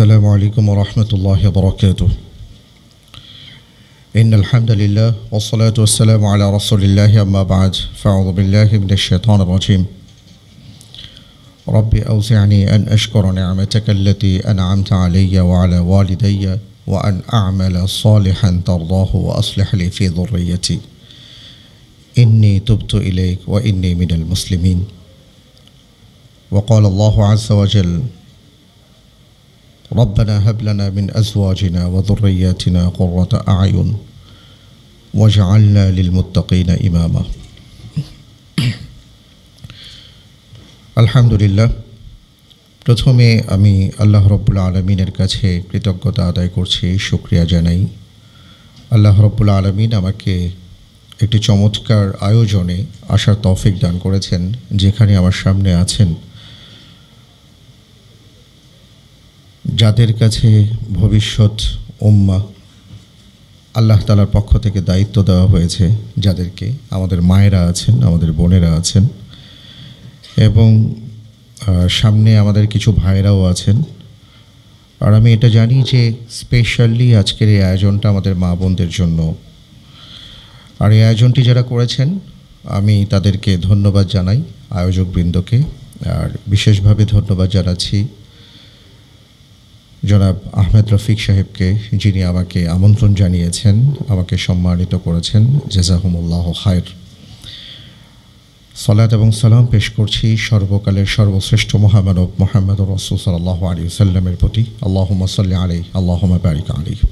السلام عليكم ورحمة الله وبركاته. إن الحمد لله والصلاة والسلام على رسول الله أما بعد فأعوذ بالله من الشيطان الرجيم. ربي أوزعني أن أشكر نعمتك التي أنعمت علي وعلى والدي وأن أعمل صالحا ترضاه وأصلح لي في ذريتي إني تبت إليك وإني من المسلمين. وقال الله عز وجل ربنا هب لنا من أزواجنا وذرياتنا قرة أعين واجعلنا للمتقين إماما. আলহামদুলিল্লাহ, প্রথমে আমি আল্লাহ রব্বুল আলমিনের কাছে কৃতজ্ঞতা আদায় করছি, শুকরিয়া জানাই। আল্লাহ রব্বুল আলমিন আমাকে একটি চমৎকার আয়োজনে আসার তৌফিক দান করেছেন, যেখানে আমার সামনে আছেন যাদের কাছে ভবিষ্যৎ উম্মাহ আল্লাহ তাআলার পক্ষ থেকে দায়িত্ব দেওয়া হয়েছে, যাদেরকে আমাদের মায়েরা আছেন, আমাদের বোনেরা আছেন এবং সামনে আমাদের কিছু ভাইরাও আছেন। আর আমি এটা জানি যে স্পেশালি আজকের এই আয়োজনটা আমাদের মা বোনদের জন্য। আর এই আয়োজনটি যারা করেছেন আমি তাদেরকে ধন্যবাদ জানাই, আয়োজকবৃন্দকে। আর বিশেষভাবে ধন্যবাদ জানাচ্ছি জনাব আহমেদ রফিক সাহেবকে, যিনি আমাকে আমন্ত্রণ জানিয়েছেন, আমাকে সম্মানিত করেছেন। জাযাকুমুল্লাহু খায়র। সালাত এবং সালাম পেশ করছি সর্বকালের সর্বশ্রেষ্ঠ মহামানব মুহাম্মদুর রাসূল সাল্লাল্লাহু আলাইহি ওয়াসাল্লামের প্রতি। আল্লাহুম্মা সাল্লি আলাইহি আল্লাহুম্মা বারিক আলাইহি।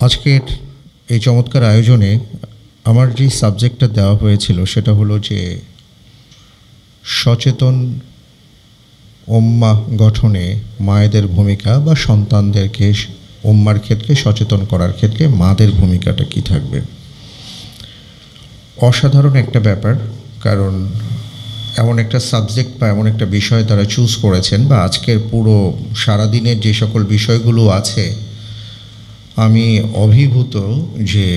আজকের এই চমৎকার আয়োজনে আমার যে সাবজেক্টটা দেওয়া হয়েছিল সেটা হলো যে সচেতন উম্মাহ গঠনে মায়েদের ভূমিকা বা সন্তানদেরকে উম্মার ক্ষেত্রে সচেতন করার ক্ষেত্রে মাদের ভূমিকাটা কী থাকবে। অসাধারণ একটা ব্যাপার, কারণ এমন একটা সাবজেক্ট বা এমন একটা বিষয় তারা চুজ করেছেন, বা আজকের পুরো সারাদিনের যে সকল বিষয়গুলো আছে আমি অভিভূত যে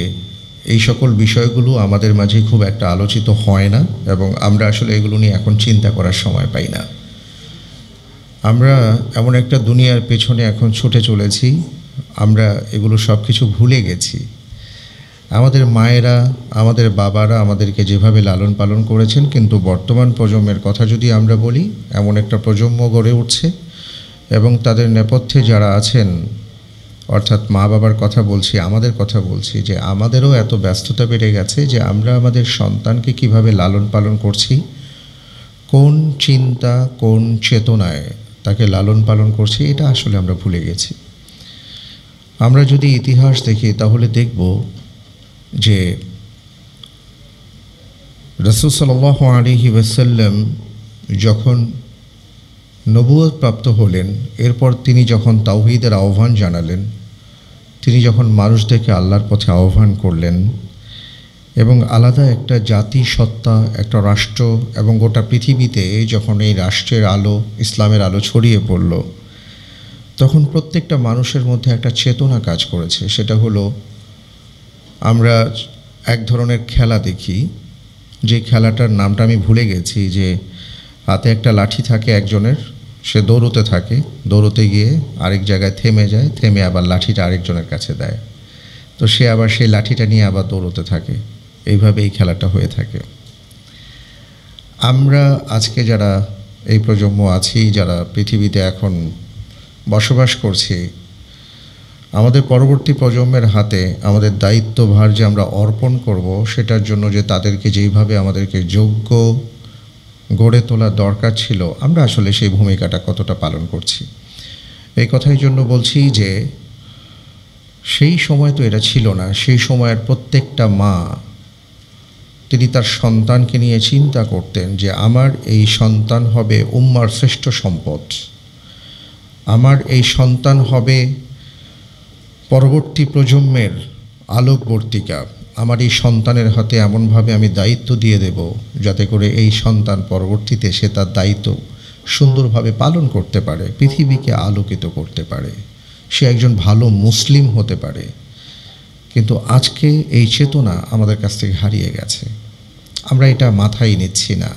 এই সকল বিষয়গুলো আমাদের মাঝে খুব একটা আলোচিত হয় না, এবং আমরা আসলে এগুলো নিয়ে এখন চিন্তা করার সময় পাই না। আমরা এমন একটা দুনিয়ার পেছনে এখন ছুটে চলেছি, আমরা এগুলো সব কিছু ভুলে গেছি। আমাদের মায়েরা, আমাদের বাবারা আমাদেরকে যেভাবে লালন পালন করেছেন, কিন্তু বর্তমান প্রজন্মের কথা যদি আমরা বলি, এমন একটা প্রজন্ম গড়ে উঠছে এবং তাদের নেপথ্যে যারা আছেন, অর্থাৎ মা বাবার কথা বলছি, আমাদের কথা বলছি, যে আমাদেরও এত ব্যস্ততা বেড়ে গেছে যে আমরা আমাদের সন্তানকে কিভাবে লালন পালন করছি, কোন চিন্তা কোন চেতনায় তাকে লালন পালন করছি, এটা আসলে আমরা ভুলে গেছি। আমরা যদি ইতিহাস দেখি তাহলে দেখব যে রাসূল সাল্লাল্লাহু আলাইহি ওয়াসাল্লাম যখন নবুয়ত প্রাপ্ত হলেন, এরপর তিনি যখন তাওহীদের আহ্বান জানালেন, তিনি যখন মানুষদেরকে আল্লাহর পথে আহ্বান করলেন এবং আলাদা একটা জাতি সত্তা, একটা রাষ্ট্র এবং গোটা পৃথিবীতে যখন এই রাষ্ট্রের আলো, ইসলামের আলো ছড়িয়ে পড়ল, তখন প্রত্যেকটা মানুষের মধ্যে একটা চেতনা কাজ করেছে। সেটা হলো, আমরা এক ধরনের খেলা দেখি, যে খেলাটার নামটা আমি ভুলে গেছি, যে হাতে একটা লাঠি থাকে একজনের, সে দৌড়তে থাকে, দৌড়তে গিয়ে আরেক জায়গায় থেমে যায়, থেমে আবার লাঠিটা আরেকজনের কাছে দেয়, তো সে আবার সেই লাঠিটা নিয়ে আবার দৌড়তে থাকে। এইভাবে এই খেলাটা হয়ে থাকে। আমরা আজকে যারা এই প্রজন্ম আছি, যারা পৃথিবীতে এখন বসবাস করছি, আমাদের পরবর্তী প্রজন্মের হাতে আমাদের দায়িত্বভার যে আমরা অর্পণ করব, সেটার জন্য যে তাদেরকে যেইভাবে আমাদেরকে যোগ্য গড়ে তোলা দরকার ছিল, আমরা আসলে সেই ভূমিকাটা কতটা পালন করছি। এই কথাই জন্য বলছি যে সেই সময় তো এটা ছিল না। সেই সময়ের প্রত্যেকটা মা, তিনি তার সন্তানকে নিয়ে চিন্তা করতেন যে আমার এই সন্তান হবে উম্মার শ্রেষ্ঠ সম্পদ, আমার এই সন্তান হবে পরবর্তী প্রজন্মের আলোকবর্তিকা, আমার এই সন্তানের হাতে এমনভাবে আমি দায়িত্ব দিয়ে দেব যাতে করে এই সন্তান পরবর্তীতে সে তার দায়িত্ব সুন্দরভাবে পালন করতে পারে, পৃথিবীকে আলোকিত করতে পারে, সে একজন ভালো মুসলিম হতে পারে। কিন্তু আজকে এই চেতনা আমাদের কাছ থেকে হারিয়ে গেছে, আমরা এটা মাথায় নিচ্ছি না।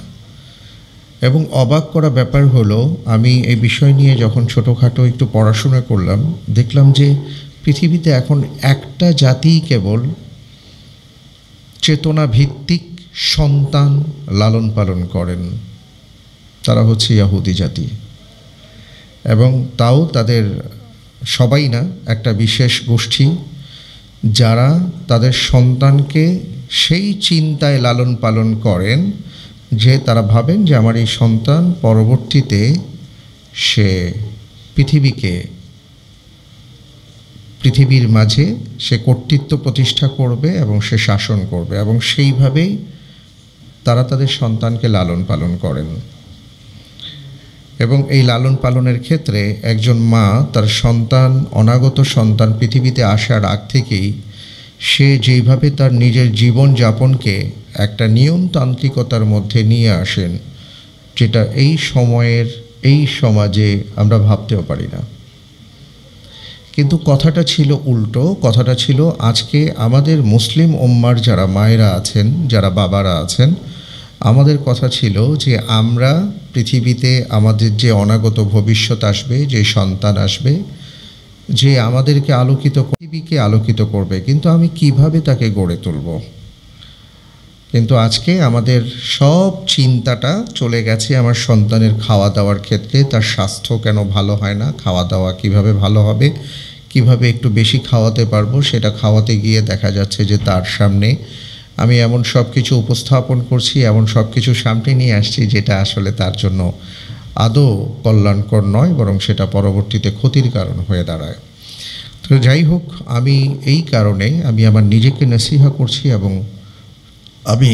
এবং অবাক করা ব্যাপার হলো, আমি এই বিষয় নিয়ে যখন ছোটোখাটো একটু পড়াশোনা করলাম, দেখলাম যে পৃথিবীতে এখন একটা জাতিই কেবল চেতনা ভিত্তিক সন্তান লালন পালন করেন, তারা হচ্ছে ইহুদি জাতি। এবং তাও তাদের সবাই না, একটা বিশেষ গোষ্ঠী যারা তাদের সন্তানকে সেই চিন্তায় লালন পালন করেন যে তারা ভাবেন যে আমার এই সন্তান পরবর্তীতে সে পৃথিবীর মাঝে সে কর্তৃত্ব প্রতিষ্ঠা করবে এবং সে শাসন করবে, এবং সেইভাবেই তারা তাদের সন্তানকে লালন পালন করেন। এবং এই লালন পালনের ক্ষেত্রে একজন মা তার সন্তান, অনাগত সন্তান পৃথিবীতে আসার আগ থেকেই সে যেইভাবে তার নিজের জীবনযাপনকে একটা নিয়মতান্ত্রিকতার মধ্যে নিয়ে আসেন, যেটা এই সময়ের এই সমাজে আমরা ভাবতেও পারি না। কিন্তু কথাটা ছিল উল্টো। কথাটা ছিল আজকে আমাদের মুসলিম উম্মার যারা মায়েরা আছেন, যারা বাবারা আছেন, আমাদের কথা ছিল যে আমরা পৃথিবীতে আমাদের যে অনাগত ভবিষ্যৎ আসবে, যে সন্তান আসবে, যে আমাদেরকে পৃথিবীকে আলোকিত করবে, কিন্তু আমি কিভাবে তাকে গড়ে তুলব। কিন্তু আজকে আমাদের সব চিন্তাটা চলে গেছে আমার সন্তানের খাওয়া দাওয়ার ক্ষেত্রে। তার স্বাস্থ্য কেন ভালো হয় না, খাওয়া দাওয়া কিভাবে ভালো হবে, কিভাবে একটু বেশি খাওয়াতে পারবো, সেটা খাওয়াতে গিয়ে দেখা যাচ্ছে যে তার সামনে আমি এমন সব কিছু উপস্থাপন করছি, এমন সব কিছু সামনে নিয়ে আসছি যেটা আসলে তার জন্য আদৌ কল্যাণকর নয়, বরং সেটা পরবর্তীতে ক্ষতির কারণ হয়ে দাঁড়ায়। তো যাই হোক, আমি এই কারণে আমি আমার নিজেকে নসিহা করছি এবং আমি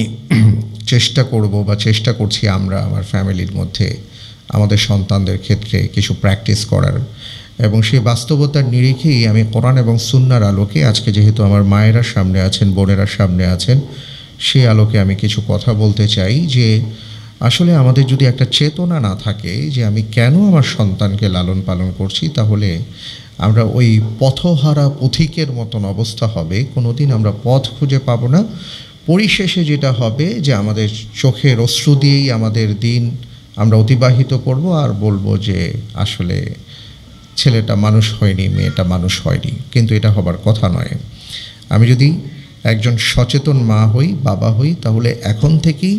চেষ্টা করছি আমরা আমার ফ্যামিলির মধ্যে আমাদের সন্তানদের ক্ষেত্রে কিছু প্র্যাকটিস করার, এবং সেই বাস্তবতার নিরিখেই আমি কোরআন এবং সুন্নাহর আলোকে আজকে যেহেতু আমার মায়েরা সামনে আছেন, বোনেরা সামনে আছেন, সেই আলোকে আমি কিছু কথা বলতে চাই যে আসলে আমাদের যদি একটা চেতনা না থাকে যে আমি কেন আমার সন্তানকে লালন পালন করছি, তাহলে আমরা ওই পথহারা পথিকের মতন অবস্থা হবে, কোনোদিন আমরা পথ খুঁজে পাবো না। পরিশেষে যেটা হবে যে আমাদের চোখের অশ্রু দিয়েই আমাদের দিন আমরা অতিবাহিত করব, আর বলবো যে আসলে ছেলেটা মানুষ হয়নি, মেয়েটা মানুষ হয়নি। কিন্তু এটা হবার কথা নয়। আমি যদি একজন সচেতন মা হই, বাবা হই, তাহলে এখন থেকেই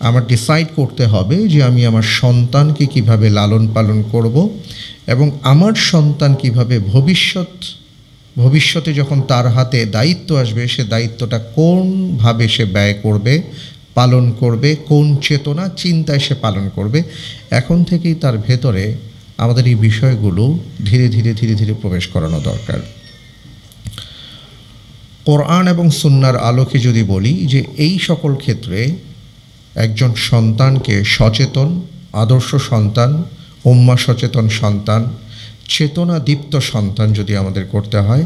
আমার ডিসাইড করতে হবে যে আমি আমার সন্তানকে কিভাবে লালন পালন করব, এবং আমার সন্তান কিভাবে ভবিষ্যতে যখন তার হাতে দায়িত্ব আসবে, সে দায়িত্বটা কোনভাবে সে ব্যয় করবে, পালন করবে, কোন চেতনা চিন্তায় সে পালন করবে। এখন থেকেই তার ভেতরে আমাদের এই বিষয়গুলো ধীরে ধীরে প্রবেশ করানো দরকার। কোরআন এবং সুন্নাহর আলোকে যদি বলি যে এই সকল ক্ষেত্রে একজন সন্তানকে সচেতন, আদর্শ সন্তান, উম্মাহ সচেতন সন্তান, চেতনা দীপ্ত সন্তান যদি আমাদের করতে হয়,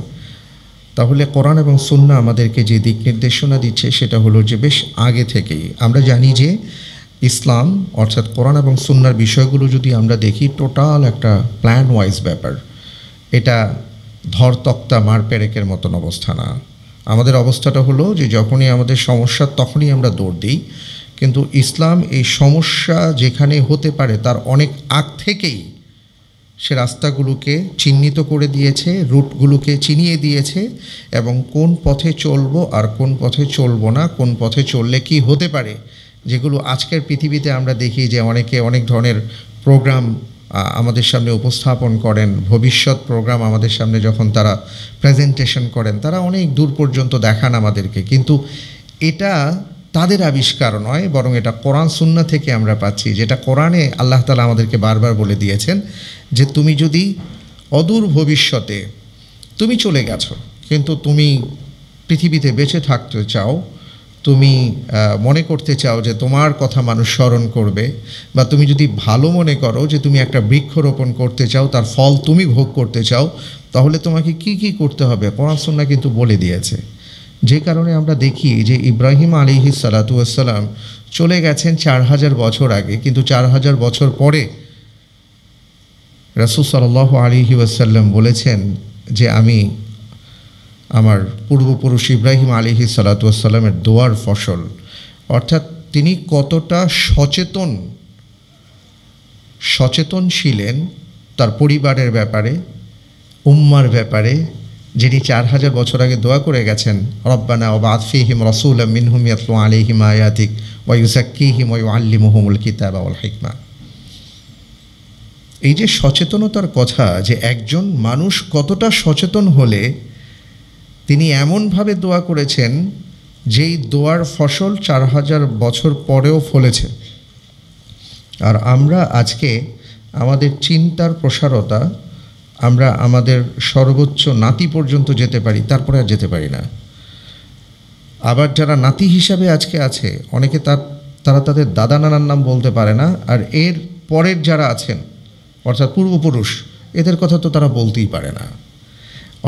তাহলে কোরআন এবং সুন্নাহ আমাদেরকে যে দিক নির্দেশনা দিচ্ছে সেটা হলো যে বেশ আগে থেকেই আমরা জানি যে ইসলাম অর্থাৎ কোরআন এবং সুন্নাহর বিষয়গুলো যদি আমরা দেখি, টোটাল একটা প্ল্যান ওয়াইজ ব্যাপার। এটা ধর তক্তা মার পেরেকের মতন অবস্থা না। আমাদের অবস্থাটা হলো যে যখনই আমাদের সমস্যা তখনই আমরা দৌড় দিই, কিন্তু ইসলাম এই সমস্যা যেখানে হতে পারে তার অনেক আগ থেকেই সে রাস্তাগুলোকে চিহ্নিত করে দিয়েছে, রুটগুলোকে চিনিয়ে দিয়েছে, এবং কোন পথে চলবো আর কোন পথে চলবো না, কোন পথে চললে কি হতে পারে, যেগুলো আজকের পৃথিবীতে আমরা দেখি যে অনেকে অনেক ধরনের প্রোগ্রাম আমাদের সামনে উপস্থাপন করেন, ভবিষ্যৎ প্রোগ্রাম আমাদের সামনে যখন তারা প্রেজেন্টেশন করেন, তারা অনেক দূর পর্যন্ত দেখান আমাদেরকে, কিন্তু এটা তাদের আবিষ্কার নয়, বরং এটা কোরআন সুন্নাহ থেকে আমরা পাচ্ছি, যেটা কোরআনে আল্লাহ তাআলা আমাদেরকে বারবার বলে দিয়েছেন যে তুমি যদি অদূর ভবিষ্যতে তুমি চলে গেছো, কিন্তু তুমি পৃথিবীতে বেঁচে থাকতে চাও, তুমি মনে করতে চাও যে তোমার কথা মানুষ স্মরণ করবে, বা তুমি যদি ভালো মনে করো যে তুমি একটা বৃক্ষরোপণ করতে চাও, তার ফল তুমি ভোগ করতে চাও, তাহলে তোমাকে কি কি করতে হবে কোরআন সুন্নাহ কিন্তু বলে দিয়েছে। যে কারণে আমরা দেখি যে ইব্রাহিম আলাইহিস সালাতু ওয়াস সালাম চলে গেছেন 4000 বছর আগে, কিন্তু 4000 বছর পরে রাসূল সাল্লাল্লাহু আলাইহি ওয়াসাল্লাম বলেছেন যে আমি আমার পূর্বপুরুষ ইব্রাহিম আলাইহিস সালাতু ওয়াস সালামের দোয়ার ফসল। অর্থাৎ তিনি কতটা সচেতন সচেতন ছিলেন তার পরিবারের ব্যাপারে, উম্মার ব্যাপারে, যিনি 4000 বছর আগে দোয়া করে গেছেন, রব্বানা ওয়াবআথ ফীহিম রাসূলাম মিনহুম ইয়াতলু আলাইহিম আয়াতিক ওয়া ইউযাক্কিহিম ওয়া ইউআল্লিমুহুমুল কিতাবা ওয়াল হিকমা। এই যে সচেতনতার কথা, যে একজন মানুষ কতটা সচেতন হলে তিনি এমনভাবে দোয়া করেছেন যেই দোয়ার ফসল 4000 বছর পরেও ফলেছে। আর আমরা আজকে আমাদের চিন্তার প্রসারতা, আমরা আমাদের সর্বোচ্চ নাতি পর্যন্ত যেতে পারি, তারপরে আর যেতে পারি না। আবার যারা নাতি হিসাবে আজকে আছে, অনেকে তারা তাদের দাদা নানার নাম বলতে পারে না, আর এর পরের যারা আছেন অর্থাৎ পূর্বপুরুষ, এদের কথা তো তারা বলতেই পারে না।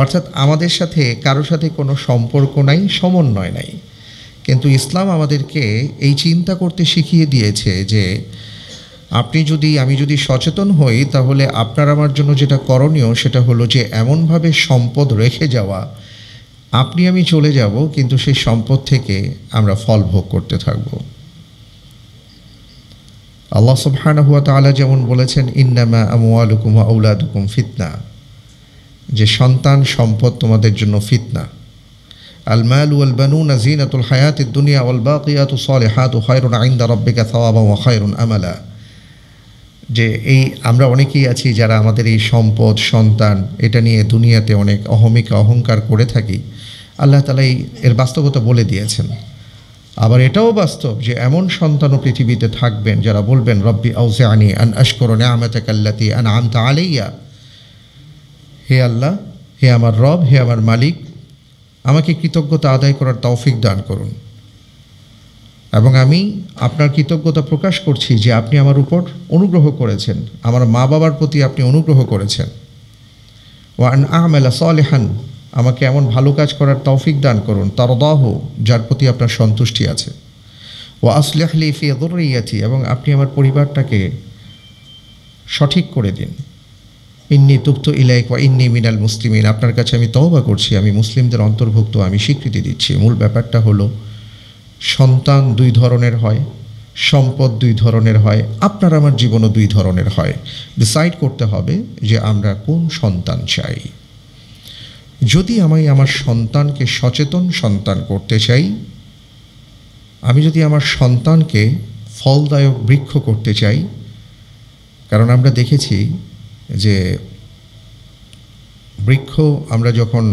অর্থাৎ আমাদের সাথে কারোর সাথে কোনো সম্পর্ক নাই, সমন্বয় নাই। কিন্তু ইসলাম আমাদেরকে এই চিন্তা করতে শিখিয়ে দিয়েছে যে আমি যদি সচেতন হই, তাহলে আপনার আমার জন্য যেটা করণীয় সেটা হলো যে এমনভাবে সম্পদ রেখে যাওয়া, আপনি আমি চলে যাব কিন্তু সেই সম্পদ থেকে আমরা ফল ভোগ করতে থাকব। আল্লাহ সুবহানাহু ওয়া তাআলা যেমন বলেছেন, ইন্নামা আমওয়ালুকুম ওয়া আওলাদুকুম ফিতনা, যে সন্তান সম্পদ তোমাদের জন্য ফিতনা। আল মাল ওয়াল বানুনা জিনাতুল হায়াতিদ দুনিয়া ওয়াল বাকিয়াতু সালিহাতু খায়রুন ইনদা রাব্বিকা সাওয়াবান ওয়া খায়রুন আমালা। যে এই আমরা অনেকেই আছি যারা আমাদের এই সম্পদ, সন্তান, এটা নিয়ে দুনিয়াতে অনেক অহংকার করে থাকি। আল্লাহ তাআলা এর বাস্তবতা বলে দিয়েছেন। আবার এটাও বাস্তব যে এমন সন্তানও পৃথিবীতে থাকবেন যারা বলবেন, রব্বি আউজিআনি আন আশকুরা নি'মাতাকা আল্লাতী আন'আমতা আলাইয়া, হে আল্লাহ, হে আমার রব, হে আমার মালিক, আমাকে কৃতজ্ঞতা আদায় করার তৌফিক দান করুন, এবং আমি আপনার কৃতজ্ঞতা প্রকাশ করছি যে আপনি আমার উপর অনুগ্রহ করেছেন, আমার মা বাবার প্রতি আপনি অনুগ্রহ করেছেন। ওয়া আন আ'মালা সালিহান, আমাকে এমন ভালো কাজ করার তৌফিক দান করুন, তারদাহু, যার প্রতি আপনার সন্তুষ্টি আছে। ওয়া আসলিহ লি ফি যুররিয়াতি, এবং আপনি আমার পরিবারটাকে সঠিক করে দিন। ইন্নী তুবতু ইলাইক ওয়া ইন্নী মিনাল মুসলিমিন, আপনার কাছে আমি তওবা করছি, আমি মুসলিমদের অন্তর্ভুক্ত, আমি স্বীকৃতি দিচ্ছি। মূল ব্যাপারটা হলো সন্তান 2 ধরনের হয়, সম্পদ 2 ধরনের হয়, আপনার আমার জীবনও 2 ধরনের হয়। ডিসাইড করতে হবে যে আমরা কোন সন্তান চাই। যদি আমি আমার সন্তানকে সচেতন সন্তান করতে চাই, আমি যদি আমার সন্তানকে ফলদায়ক বৃক্ষ করতে চাই, কারণ আমরা দেখেছি যে বৃক্ষ আমরা যখন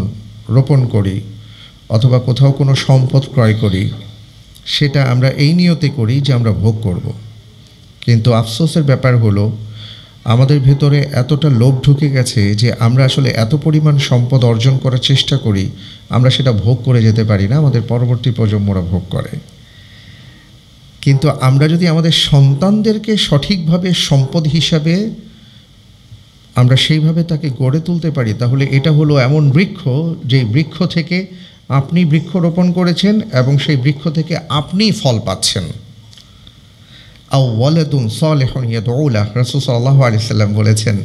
রোপণ করি অথবা কোথাও কোনো সম্পদ ক্রয় করি, সেটা আমরা এই নিয়তে করি যে আমরা ভোগ করব। কিন্তু আফসোসের ব্যাপার হলো আমাদের ভেতরে এতটা লোভ ঢুকে গেছে যে আমরা আসলে এত পরিমাণ সম্পদ অর্জন করার চেষ্টা করি, আমরা সেটা ভোগ করে যেতে পারি না, আমাদের পরবর্তী প্রজন্মরা ভোগ করে। কিন্তু আমরা যদি আমাদের সন্তানদেরকে সঠিকভাবে সম্পদ হিসাবে আমরা সেইভাবে তাকে গড়ে তুলতে পারি, তাহলে এটা হলো এমন বৃক্ষ, যেই বৃক্ষ থেকে আপনি বৃক্ষরোপণ করেছেন এবং সেই বৃক্ষ থেকে আপনি ফল পাচ্ছেন। আও ওয়ালাদুন সালিহুন ইয়াদউ লাহু, রাসূল সাল্লাল্লাহু আলাইহি সাল্লাম বলেছেন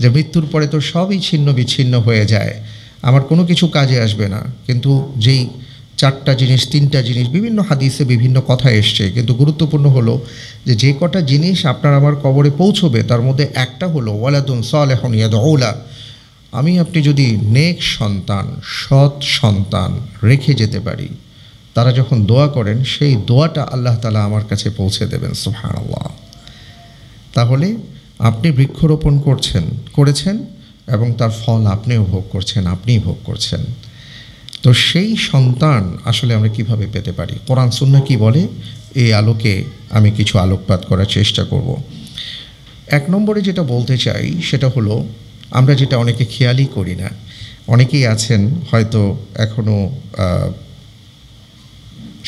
যে মৃত্যুর পরে তো সবই ছিন্ন বিচ্ছিন্ন হয়ে যায়, আমার কোনো কিছু কাজে আসবে না। কিন্তু যেই 4টা জিনিস, 3টা জিনিস, বিভিন্ন হাদিসে বিভিন্ন কথা এসছে, কিন্তু গুরুত্বপূর্ণ হলো যে কটা জিনিস আপনার আমার কবরে পৌঁছবে, তার মধ্যে একটা হলো ওয়ালাদুন সালিহুন ইয়াদউ লাহু। আপনি যদি নেক সন্তান, সৎ সন্তান রেখে যেতে পারি, তারা যখন দোয়া করেন সেই দোয়াটা আল্লাহ তাআলা আমার কাছে পৌঁছে দেবেন, সুবহানাল্লাহ। তাহলে আপনি বৃক্ষরোপণ করেছেন এবং তার ফল আপনিও ভোগ করছেন, আপনিই ভোগ করছেন। তো সেই সন্তান আসলে আমরা কিভাবে পেতে পারি, কোরআন সুন্নাহ কি বলে, এই আলোকে আমি কিছু আলোকপাত করার চেষ্টা করব। 1 নম্বরে যেটা বলতে চাই সেটা হলো, আমরা যেটা অনেকে খেয়ালই করি না, অনেকেই আছেন হয়তো এখনও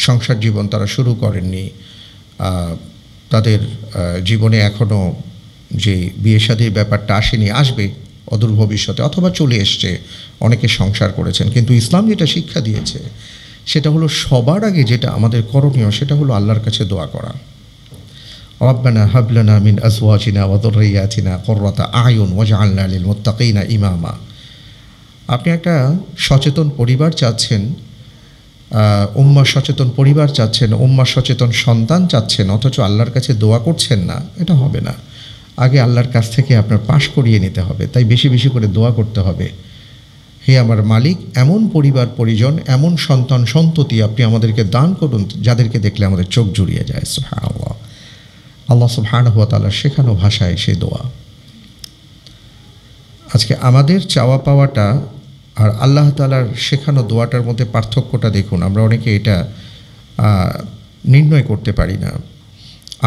সংসার জীবন তারা শুরু করেননি, তাদের জীবনে এখনও যে বিয়ে শাদীর ব্যাপারটা আসেনি, আসবে অদূর ভবিষ্যতে, অথবা চলে এসছে, অনেকে সংসার করেছেন। কিন্তু ইসলাম যেটা শিক্ষা দিয়েছে সেটা হলো সবার আগে যেটা আমাদের করণীয় সেটা হলো আল্লাহর কাছে দোয়া করা। রব্বানা হাব লানা মিন আজওয়াজিনা ওয়া যুররিয়াতিনা কুররাতা আয়ুন ওয়াজআলনা লিল মুত্তাকিনা ইমামা। আপনি একটা সচেতন পরিবার চাচ্ছেন, উম্মাহ সচেতন পরিবার চাচ্ছেন, উম্মাহ সচেতন সন্তান চাচ্ছেন, অথচ আল্লাহর কাছে দোয়া করছেন না, এটা হবে না। আগে আল্লাহর কাছ থেকে আপনার পাশ করিয়ে নিতে হবে। তাই বেশি বেশি করে দোয়া করতে হবে, হে আমার মালিক, এমন পরিবার পরিজন, এমন সন্তান সন্ততি আপনি আমাদেরকে দান করুন যাদেরকে দেখলে আমাদের চোখ জুড়িয়ে যায়। সুবহানাল্লাহ। আল্লাহ সুবহানাহু ওয়া তাআলার শেখানো ভাষায় সেই দোয়া। আজকে আমাদের চাওয়া পাওয়াটা আর আল্লাহ তাআলার শেখানো দোয়াটার মধ্যে পার্থক্যটা দেখুন। আমরা অনেকে এটা নির্ণয় করতে পারি না।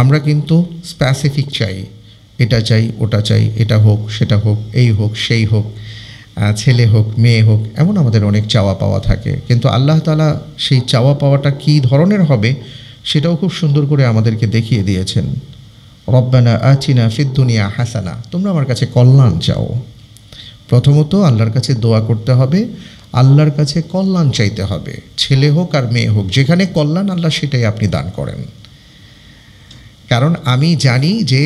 আমরা কিন্তু স্পেসিফিক চাই, এটা চাই, ওটা চাই, এটা হোক, সেটা হোক, এই হোক, সেই হোক, ছেলে হোক, মেয়ে হোক, এমন আমাদের অনেক চাওয়া পাওয়া থাকে। কিন্তু আল্লাহ তাআলা সেই চাওয়া পাওয়াটা কী ধরনের হবে সেটাও খুব সুন্দর করে আমাদেরকে দেখিয়ে দিয়েছেন। রব্বানা আতিনা ফিদ দুনিয়া হাসানা, তোমরা আমার কাছে কল্যাণ চাও। প্রথমত আল্লাহর কাছে দোয়া করতে হবে, আল্লাহর কাছে কল্যাণ চাইতে হবে। ছেলে হোক আর মেয়ে হোক, যেখানে কল্যাণ আল্লাহ সেটাই আপনি দান করেন। কারণ আমি জানি যে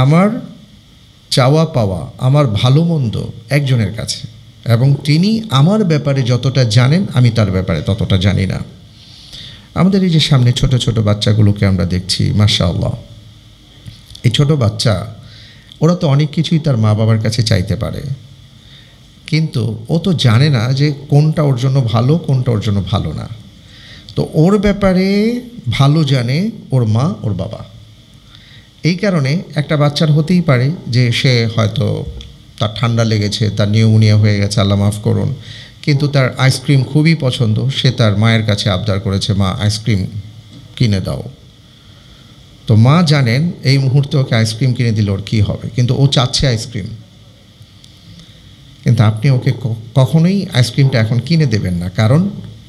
আমার চাওয়া পাওয়া, আমার ভালো মন্দ একজনের কাছে, এবং তিনি আমার ব্যাপারে যতটা জানেন আমি তার ব্যাপারে ততটা জানি না। আমাদের এই যে সামনে ছোট ছোট বাচ্চাগুলোকে আমরা দেখছি, মাশাআল্লাহ, এই ছোট বাচ্চা ওরা তো অনেক কিছুই তার মা বাবার কাছে চাইতে পারে, কিন্তু ও তো জানে না যে কোনটা ওর জন্য ভালো, কোনটা ওর জন্য ভালো না। তো ওর ব্যাপারে ভালো জানে ওর মা, ওর বাবা। এই কারণে একটা বাচ্চার হতেই পারে যে সে হয়তো তার ঠান্ডা লেগেছে, তার নিউমোনিয়া হয়ে গেছে, আল্লাহ মাফ করুন, কিন্তু তার আইসক্রিম খুবই পছন্দ। সে তার মায়ের কাছে আবদার করেছে, মা আইসক্রিম কিনে দাও। তো মা জানেন এই মুহূর্তে ওকে আইসক্রিম কিনে দিলে ওর কী হবে, কিন্তু ও চাচ্ছে আইসক্রিম। কিন্তু আপনি ওকে কখনোই আইসক্রিমটা এখন কিনে দেবেন না, কারণ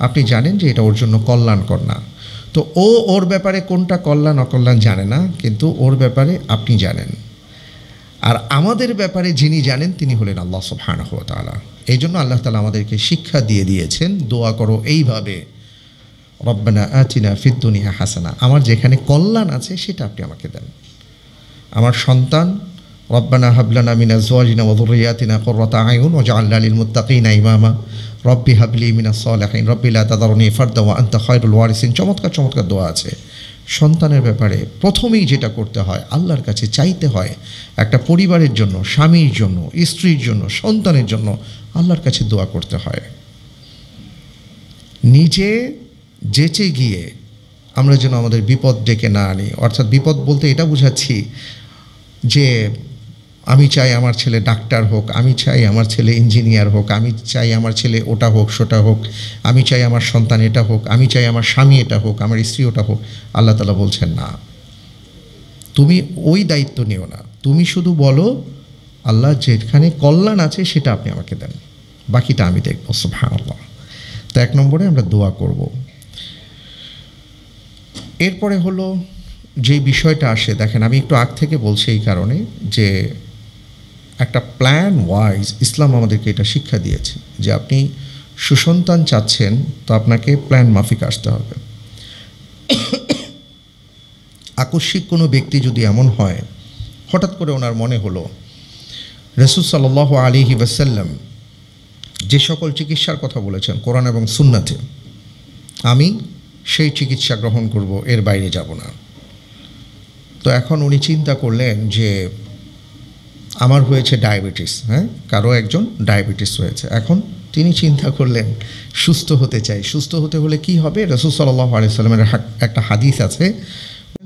আপনি জানেন যে এটা ওর জন্য কল্যাণকর না। তো ও ওর ব্যাপারে কোনটা কল্যাণ অকল্যাণ জানে না, কিন্তু ওর ব্যাপারে আপনি জানেন। আর আমাদের ব্যাপারে যিনি জানেন তিনি হলেন আল্লাহ সুবহানাহু ওয়া তাআলা। এই জন্য আল্লাহ তাআলা আমাদেরকে শিক্ষা দিয়ে দিয়েছেন, দোয়া করো এইভাবে, রব্বানা আতিনা ফিদ দুনিয়া হাসানা, আমার যেখানে কল্যাণ আছে সেটা আপনি আমাকে দেন। আমার সন্তান, রব্বানা হাবলানা মিন আজওয়াজিনা ওয়া যুররিয়াতিনা কুররাতা আয়ুন ওয়াজআলনা লিল মুত্তাকিনা ইমামা, রব্বি হাবলি মিনাস সালিহিন, রব্বি লা তাযারনি ফারদা ওয়া আনতা খায়রুল ওয়ারিসিন। চমৎকার চমৎকার দোয়া আছে। সন্তানের ব্যাপারে প্রথমেই যেটা করতে হয়, আল্লাহর কাছে চাইতে হয়। একটা পরিবারের জন্য, স্বামীর জন্য, স্ত্রীর জন্য, সন্তানের জন্য আল্লাহর কাছে দোয়া করতে হয়। নিজে যেচে গিয়ে আমরা যেন আমাদের বিপদ ডেকে না আনি। অর্থাৎ বিপদ বলতে এটা বুঝাচ্ছি যে আমি চাই আমার ছেলে ডাক্তার হোক, আমি চাই আমার ছেলে ইঞ্জিনিয়ার হোক, আমি চাই আমার ছেলে ওটা হোক, সেটা হোক, আমি চাই আমার সন্তান এটা হোক, আমি চাই আমার স্বামী এটা হোক, আমার স্ত্রী ওটা হোক। আল্লাহ তাআলা বলছেন না, তুমি ওই দায়িত্ব নিও না। তুমি শুধু বলো, আল্লাহ যেখানে কল্যাণ আছে সেটা আপনি আমাকে দেন, বাকিটা আমি দেখব। সুবহানাল্লাহ। তো এক নম্বরে আমরা দোয়া করব। এরপরে হলো যে বিষয়টা আসে, দেখেন আমি একটু আগ থেকে বলছি এই কারণে যে একটা প্ল্যান ওয়াইজ ইসলাম আমাদেরকে এটা শিক্ষা দিয়েছে যে আপনি সুসন্তান চাচ্ছেন তো আপনাকে প্ল্যান মাফিক আসতে হবে। আকস্মিক কোনো ব্যক্তি যদি এমন হয়, হঠাৎ করে ওনার মনে হলো রাসূল সাল্লাল্লাহু আলাইহি ওয়াসাল্লাম যে সকল চিকিৎসার কথা বলেছেন কোরআন এবং সুন্নাতে, আমি সেই চিকিৎসা গ্রহণ করব, এর বাইরে যাব না। তো এখন উনি চিন্তা করলেন যে আমার হয়েছে ডায়াবেটিস, কারো একজন ডায়াবেটিস হয়েছে। এখন তিনি চিন্তা করলেন সুস্থ হতে চাই। সুস্থ হতে হলে কি হবে? রাসূল সাল্লাল্লাহু আলাইহি ওয়াসাল্লামের একটা হাদিস আছে,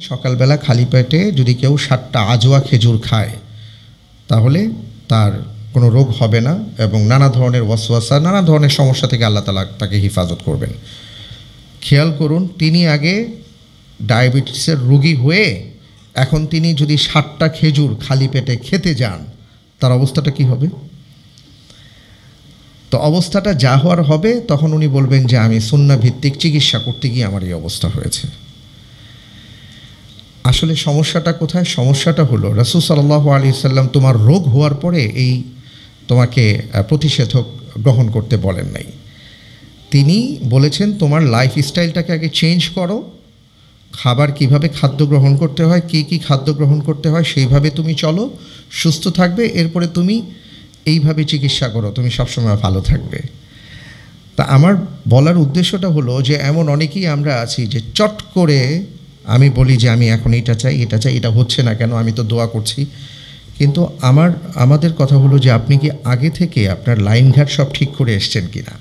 সকালবেলা খালি পেটে যদি কেউ 7টা আজওয়া খেজুর খায় তাহলে তার কোনো রোগ হবে না, এবং নানা ধরনের ওয়াসওয়াসা, নানা ধরনের সমস্যা থেকে আল্লাহ তাআলা তাকে হেফাজত করবেন। খেয়াল করুন, তিনি আগে ডায়াবেটিসের রোগী হয়ে এখন তিনি যদি 7টা খেজুর খালি পেটে খেতে যান, তার অবস্থাটা কি হবে? তো অবস্থাটা যা হওয়ার হবে, তখন উনি বলবেন যে আমি সুন্নাহ ভিত্তিক চিকিৎসা করতে গিয়ে আমার এই অবস্থা হয়েছে। আসলে সমস্যাটা কোথায়? সমস্যাটা হলো রাসূল সাল্লাল্লাহু আলাইহি ওয়াসাল্লাম তোমার রোগ হওয়ার পরে এই তোমাকে প্রতিষেধক গ্রহণ করতে বলেন নাই। তিনি বলেছেন তোমার লাইফস্টাইলটাকে আগে চেঞ্জ করো, খাবার কিভাবে খাদ্য গ্রহণ করতে হয়, কী খাদ্য গ্রহণ করতে হয় সেইভাবে তুমি চলো, সুস্থ থাকবে, এরপরে তুমি এইভাবে চিকিৎসা করো, তুমি সবসময় ভালো থাকবে। তা আমার বলার উদ্দেশ্যটা হলো যে এমন অনেকেই আমরা আছি যে চট করে আমি বলি যে আমি এখন এটা চাই, এটা হচ্ছে না কেন, আমি তো দোয়া করছি। কিন্তু আমাদের কথা হলো যে আপনি কি আগে থেকে আপনার লাইনঘাট সব ঠিক করে এসছেন কিনা,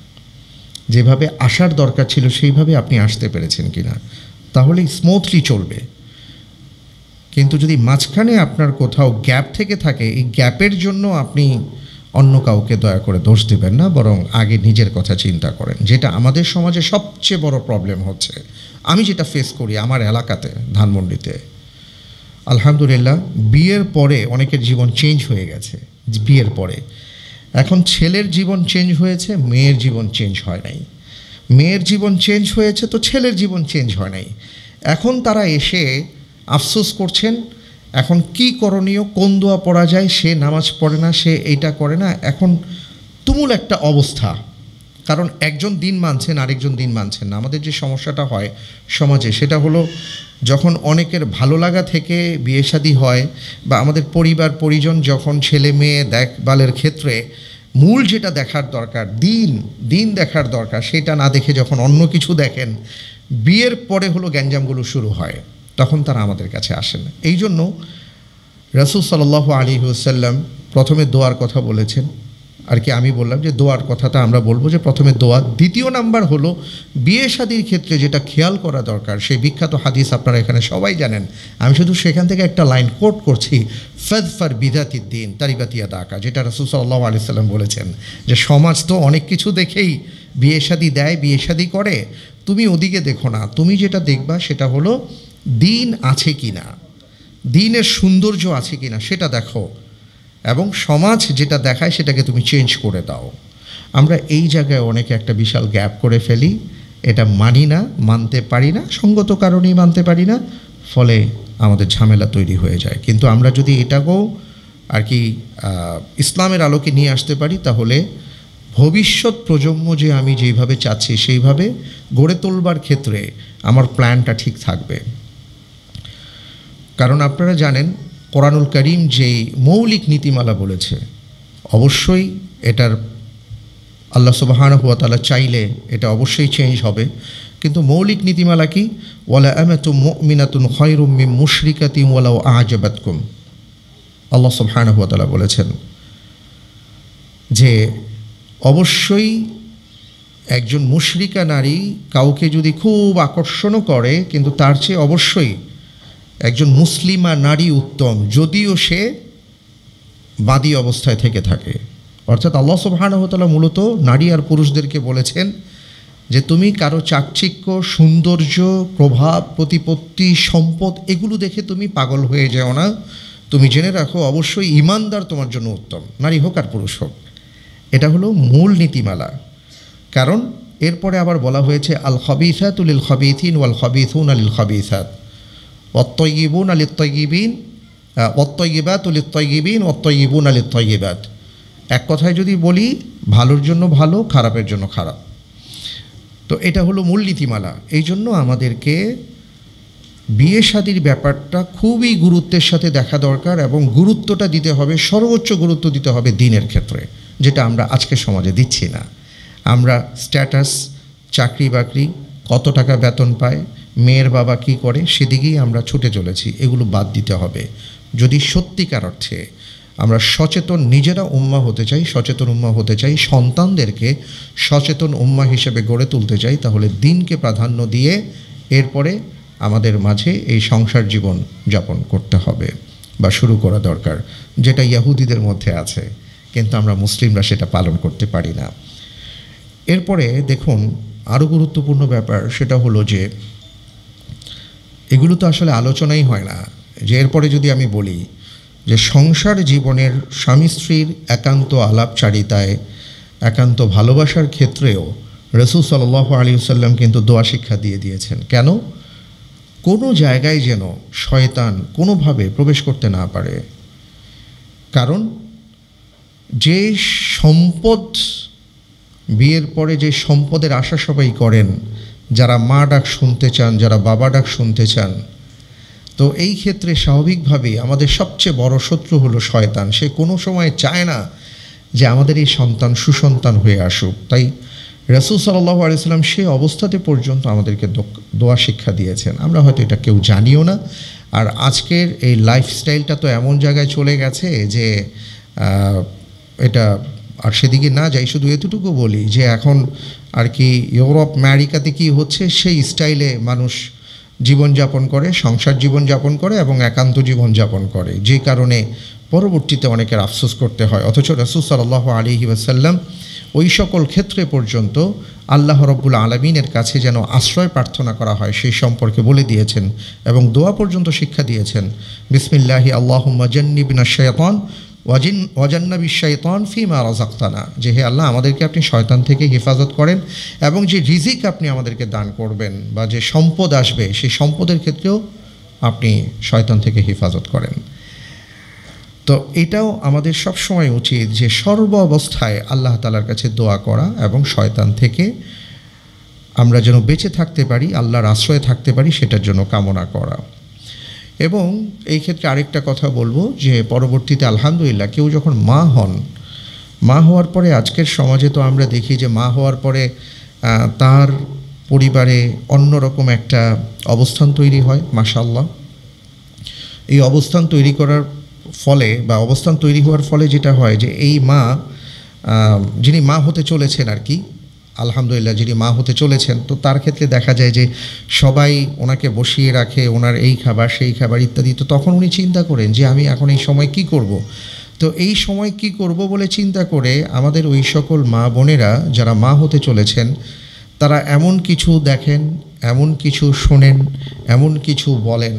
যেভাবে আসার দরকার ছিল সেইভাবে আপনি আসতে পেরেছেন কিনা, তাহলেই স্মুথলি চলবে। কিন্তু যদি মাঝখানে আপনার কোথাও গ্যাপ থেকে থাকে, এই গ্যাপের জন্য আপনি অন্য কাউকে দয়া করে দোষ দেবেন না, বরং আগে নিজের কথা চিন্তা করেন। যেটা আমাদের সমাজে সবচেয়ে বড় প্রবলেম হচ্ছে, আমি যেটা ফেস করি আমার এলাকাতে ধানমন্ডিতে, আলহামদুলিল্লাহ বিয়ের পরে অনেকের জীবন চেঞ্জ হয়ে গেছে। বিয়ের পরে এখন ছেলের জীবন চেঞ্জ হয়েছে, মেয়ের জীবন চেঞ্জ হয় নাই। মেয়ের জীবন চেঞ্জ হয়েছে তো ছেলের জীবন চেঞ্জ হয় নাই। এখন তারা এসে আফসোস করছেন এখন কি করণীয়, কোন দোয়া পড়া যায়, সে নামাজ পড়ে না, সে এইটা করে না। এখন তুমুল একটা অবস্থা, কারণ একজন দিন মানছেন আরেকজন দিন মানছেন না। আমাদের যে সমস্যাটা হয় সমাজে সেটা হলো, যখন অনেকের ভালো লাগা থেকে বিয়ে শাদী হয় বা আমাদের পরিবার পরিজন যখন ছেলে মেয়ে দেখভালের ক্ষেত্রে মূল যেটা দেখার দরকার, দিন দেখার দরকার, সেটা না দেখে যখন অন্য কিছু দেখেন, বিয়ের পরে হলো গ্যাঞ্জামগুলো শুরু হয়, তখন তারা আমাদের কাছে আসেন। এই জন্য রাসূল সাল্লাল্লাহু আলাইহি ওয়াসাল্লাম প্রথমে দোয়ার কথা বলেছেন। আর কি আমি বললাম যে দোয়ার কথাটা আমরা বলবো যে প্রথমে দোয়া। দ্বিতীয় নাম্বার হলো বিয়ে শাদীর ক্ষেত্রে যেটা খেয়াল করা দরকার, সেই বিখ্যাত হাদিস আপনারা এখানে সবাই জানেন, আমি শুধু সেখান থেকে একটা লাইন কোট করছি, ফাযফার বিযাতিদ্দিন তারিবাত ইয়াদাকা, যেটা রাসূল সাল্লাল্লাহু আলাইহি ওয়াসাল্লাম বলেছেন যে সমাজ তো অনেক কিছু দেখেই বিয়ে শাদী দেয়, বিয়ে শাদী করে, তুমি ওদিকে দেখো না, তুমি যেটা দেখবা সেটা হলো দিন আছে কি না, দিনের সৌন্দর্য আছে কি না সেটা দেখো, এবং সমাজ যেটা দেখায় সেটাকে তুমি চেঞ্জ করে দাও। আমরা এই জায়গায় অনেকে একটা বিশাল গ্যাপ করে ফেলি, এটা মানি না, মানতে পারি না, সঙ্গত কারণেই মানতে পারি না, ফলে আমাদের ঝামেলা তৈরি হয়ে যায়। কিন্তু আমরা যদি এটাকেও আর কি ইসলামের আলোকে নিয়ে আসতে পারি, তাহলে ভবিষ্যৎ প্রজন্ম যে আমি যেইভাবে চাচ্ছি সেইভাবে গড়ে তোলবার ক্ষেত্রে আমার প্ল্যানটা ঠিক থাকবে। কারণ আপনারা জানেন কোরআনুল কারীম যেই মৌলিক নীতিমালা বলেছে, অবশ্যই এটার আল্লাহ সুবহানাহু ওয়া তাআলা চাইলে এটা অবশ্যই চেঞ্জ হবে। কিন্তু মৌলিক নীতিমালা কি? ওয়ালা আমাতুম মুমিনাতুন খায়রুম মিন মুশরিকাতিন ওয়ালাউ আ'জাবাতকুম। আল্লাহ সুবহানাহু ওয়া তাআলা বলেছেন যে অবশ্যই একজন মুশরিকা নারী কাউকে যদি খুব আকর্ষণও করে, কিন্তু তার চেয়ে অবশ্যই একজন মুসলিমা নারী উত্তম, যদিও সে বাদী অবস্থায় থেকে থাকে। অর্থাৎ আল্লাহ সুবহানাহু ওয়া তাআলা মূলত নারী আর পুরুষদেরকে বলেছেন যে তুমি কারো চাকচিক্য, সৌন্দর্য, প্রভাব, প্রতিপত্তি, সম্পদ এগুলো দেখে তুমি পাগল হয়ে যেও না। তুমি জেনে রাখো অবশ্যই ঈমানদার তোমার জন্য উত্তম, নারী হোক আর পুরুষ হোক। এটা হলো মূল নীতিমালা। কারণ এরপরে আবার বলা হয়েছে আল খাবিসাতু লিল খাবিসিন ওয়াল খাবিসুনা লিল খাবিসাত ওয়াত-তাইয়িবুনা লিত-তাইয়িবিন ওয়াত-তাইয়িবাতু লিত-তাইয়িবিন ওয়াত-তাইয়িবুনা লিত-তাইয়িবাত। এক কথায় যদি বলি, ভালোর জন্য ভালো, খারাপের জন্য খারাপ। তো এটা হলো মূল নীতিমালা। এই জন্য আমাদেরকে বিয়ে শাদীর ব্যাপারটা খুবই গুরুত্বের সাথে দেখা দরকার, এবং গুরুত্বটা দিতে হবে, সর্বোচ্চ গুরুত্ব দিতে হবে দিনের ক্ষেত্রে, যেটা আমরা আজকের সমাজে দিচ্ছি না। আমরা স্ট্যাটাস, চাকরি বাকরি, কত টাকা বেতন পায়, মেয়ের বাবা কি করে, সেদিকেই আমরা ছুটে চলেছি। এগুলো বাদ দিতে হবে। যদি সত্যিকার অর্থে আমরা সচেতন নিজেরা উম্মাহ হতে চাই, সচেতন উম্মাহ হতে চাই, সন্তানদেরকে সচেতন উম্মাহ হিসেবে গড়ে তুলতে চাই, তাহলে দিনকে প্রাধান্য দিয়ে এরপরে আমাদের মাঝে এই সংসার জীবন যাপন করতে হবে বা শুরু করা দরকার, যেটা ইহুদিদের মধ্যে আছে, কিন্তু আমরা মুসলিমরা সেটা পালন করতে পারি না। এরপরে দেখুন আরও গুরুত্বপূর্ণ ব্যাপার, সেটা হলো যে এগুলো তো আসলে আলোচনাই হয় না। যে এরপরে যদি আমি বলি যে সংসার জীবনের স্বামী স্ত্রীর একান্ত আলাপচারিতায়, একান্ত ভালোবাসার ক্ষেত্রেও রাসূল সাল্লাল্লাহু আলাইহি ওয়াসাল্লাম কিন্তু দোয়া শিক্ষা দিয়ে দিয়েছেন। কেন? কোনো জায়গায় যেন শয়তান কোনোভাবে প্রবেশ করতে না পারে। কারণ যে সম্পদ, বিয়ের পরে যে সম্পদের আশা সবাই করেন, যারা মা ডাক শুনতে চান, যারা বাবা ডাক শুনতে চান, তো এই ক্ষেত্রে স্বাভাবিকভাবেই আমাদের সবচেয়ে বড় শত্রু হলো শয়তান। সে কোনো সময় চায় না যে আমাদের এই সন্তান সুসন্তান হয়ে আসুক। তাই রাসূল সাল্লাল্লাহু আলাইহি ওয়াসাল্লাম সেই অবস্থাতে পর্যন্ত আমাদেরকে দোয়া শিক্ষা দিয়েছেন। আমরা হয়তো এটা কেউ জানিও না। আর আজকের এই লাইফস্টাইলটা তো এমন জায়গায় চলে গেছে যে এটা আর সেদিকে না যাই, শুধু এতটুকু বলি যে এখন আর কি ইউরোপ আমেরিকাতে কী হচ্ছে সেই স্টাইলে মানুষ জীবনযাপন করে, সংসার জীবনযাপন করে এবং একান্ত জীবনযাপন করে, যে কারণে পরবর্তীতে অনেকের আফসোস করতে হয়। অথচ রাসূল সাল্লাল্লাহু আলাইহি ওয়াসাল্লাম ওই সকল ক্ষেত্রে পর্যন্ত আল্লাহ রব্বুল আলামিনের কাছে যেন আশ্রয় প্রার্থনা করা হয় সেই সম্পর্কে বলে দিয়েছেন এবং দোয়া পর্যন্ত শিক্ষা দিয়েছেন। বিসমিল্লাহি আল্লাহুম্মা জান্নিবনা শাইতান ওয়াজান্নাবিশ শাইতান ফিমা রাযাকতানা, যে হে আল্লাহ আমাদেরকে আপনি শয়তান থেকে হেফাজত করেন এবং যে রিজিক আপনি আমাদেরকে দান করবেন বা যে সম্পদ আসবে সেই সম্পদের ক্ষেত্রেও আপনি শয়তান থেকে হেফাজত করেন। তো এটাও আমাদের সবসময় উচিত যে সর্ব অবস্থায় আল্লাহ তাআলার কাছে দোয়া করা এবং শয়তান থেকে আমরা যেন বেঁচে থাকতে পারি, আল্লাহর আশ্রয়ে থাকতে পারি, সেটার জন্য কামনা করা। এবং এই ক্ষেত্রে আরেকটা কথা বলবো যে পরবর্তীতে আলহামদুলিল্লাহ কেউ যখন মা হন, মা হওয়ার পরে আজকের সমাজে তো আমরা দেখি যে মা হওয়ার পরে তার পরিবারে অন্যরকম একটা অবস্থান তৈরি হয়। মাশাআল্লাহ, এই অবস্থান তৈরি করার ফলে বা অবস্থান তৈরি হওয়ার ফলে যেটা হয় যে এই মা যিনি মা হতে চলেছেন আর কি, আলহামদুলিল্লাহ যিনি মা হতে চলেছেন, তো তার ক্ষেত্রে দেখা যায় যে সবাই ওনাকে বসিয়ে রাখে, ওনার এই খাবার সেই খাবার ইত্যাদি। তো তখন উনি চিন্তা করেন যে আমি এখন এই সময় কি করব। তো এই সময় কি করব বলে চিন্তা করে আমাদের ওই সকল মা বোনেরা যারা মা হতে চলেছেন তারা এমন কিছু দেখেন, এমন কিছু শোনেন, এমন কিছু বলেন